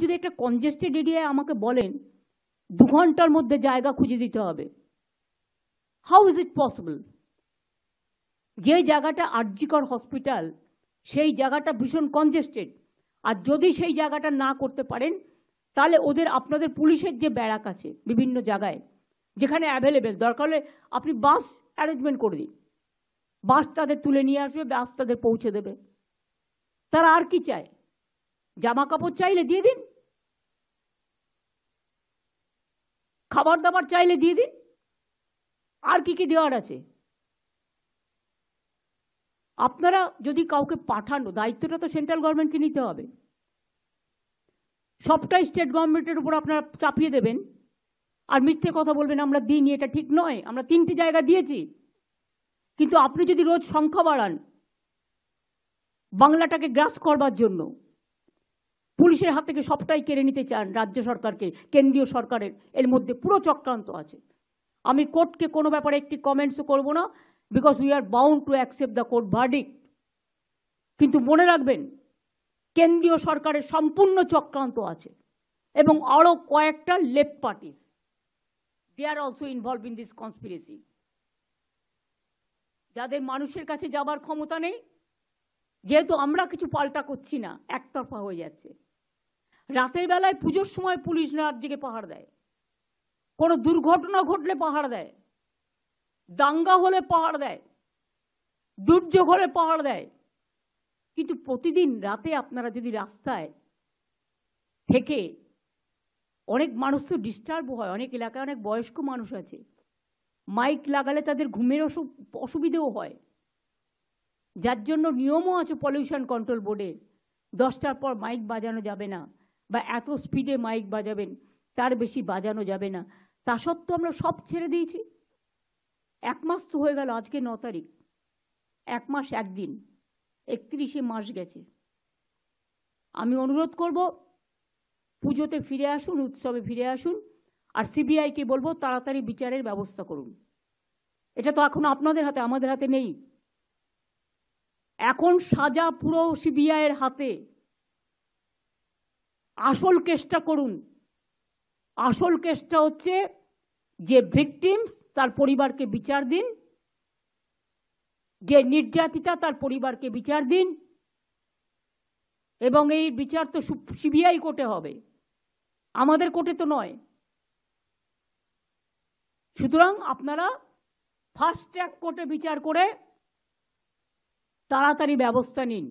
যদি একটা কনজেস্টেড এরিয়ায় আমাকে বলেন 2 ঘন্টার মধ্যে জায়গা খুঁজে দিতে হবে, হাউ ইজ ইট পসিবল? যে জায়গাটা আরজিকর হসপিটাল, সেই জায়গাটা ভীষণ কনজেস্টেড, আর যদি সেই জায়গাটা না করতে পারেন তাহলে আপনাদের পুলিশের যে ব্যারাক আছে বিভিন্ন জায়গায় যেখানে অ্যাভেলেবেল, দরকার হলে আপনি বাস অ্যারেঞ্জমেন্ট করে দিন, বাস তাদের তুলে নিয়ে আসবে, বাস তাদের পৌঁছে দেবে। তারা আর কি চায়? জামা কাপড় চাইলে দিয়ে দিন, খাবার দাবার চাইলে দিয়ে দিন, আর কি কি দেওয়ার আছে? আপনারা যদি কাউকে পাঠানো, দায়িত্বটা তো সেন্ট্রাল গভর্নমেন্টকে নিতে হবে, সবটাই স্টেট গভর্নমেন্টের উপর আপনারা চাপিয়ে দেবেন আর মিথ্যে কথা বলবেন আমরা দিইনি, এটা ঠিক নয়, আমরা 3টে জায়গা দিয়েছি। কিন্তু আপনি যদি রোজ সংখ্যা বাড়ান বাংলাটাকে গ্রাস করবার জন্য, পুলিশের হাত থেকে সবটাই কেড়ে নিতে চান রাজ্য সরকারকে, কেন্দ্রীয় সরকারের এর মধ্যে পুরো চক্রান্ত আছে। আমি কোর্টকে কোনো ব্যাপারে একটি কমেন্টসও করব না, because we are bound to accept the court verdict. কিন্তু মনে রাখবেন কেন্দ্রীয় সরকারের সম্পূর্ণ চক্রান্ত আছে এবং আরও কয়েকটা left parties, they are also involve in this conspiracy, যাদের মানুষের কাছে যাবার ক্ষমতা নেই। যেহেতু আমরা কিছু পাল্টা করছি না, একতরফা হয়ে যাচ্ছে। রাতের বেলায় পুজোর সময় পুলিশ রাত জেগে পাহাড় দেয়, কোনো দুর্ঘটনা ঘটলে পাহাড় দেয়, দাঙ্গা হলে পাহাড় দেয়, দুর্যোগ হলে পাহাড় দেয়। কিন্তু প্রতিদিন রাতে আপনারা যদি রাস্তায় থেকে, অনেক মানুষ তো ডিস্টার্ব হয়, অনেক এলাকায় অনেক বয়স্ক মানুষ আছে, মাইক লাগালে তাদের ঘুমের অসুবিধেও হয়, যার জন্য নিয়মও আছে পলিউশন কন্ট্রোল বোর্ডে, 10টার পর মাইক বাজানো যাবে না, বা এত স্পিডে মাইক বাজাবেন তার বেশি বাজানো যাবে না। তা সত্ত্বেও আমরা সব ছেড়ে দিয়েছি। 1 মাস তো হয়ে গেল, আজকে 9 তারিখ, 1 মাস 1 দিন, 31শে মাস গেছে। আমি অনুরোধ করব পুজোতে ফিরে আসুন, উৎসবে ফিরে আসুন, আর সিবিআইকে বলবো তাড়াতাড়ি বিচারের ব্যবস্থা করুন। এটা তো এখন আপনাদের হাতে, আমাদের হাতে নেই। এখন সাজা পুরো সিবিআইয়ের হাতে। আসল কেসটা করুন। আসল কেসটা হচ্ছে যে ভিকটিমস তার পরিবারকে বিচার দিন, যে নির্যাতিতা তার পরিবারকে বিচার দিন, এবং এই বিচার তো সিবিআই কোর্টে হবে, আমাদের কোর্টে তো নয়। সুতরাং আপনারা ফাস্ট ট্র্যাক কোর্টে বিচার করে তাড়াতাড়ি ব্যবস্থা নিন।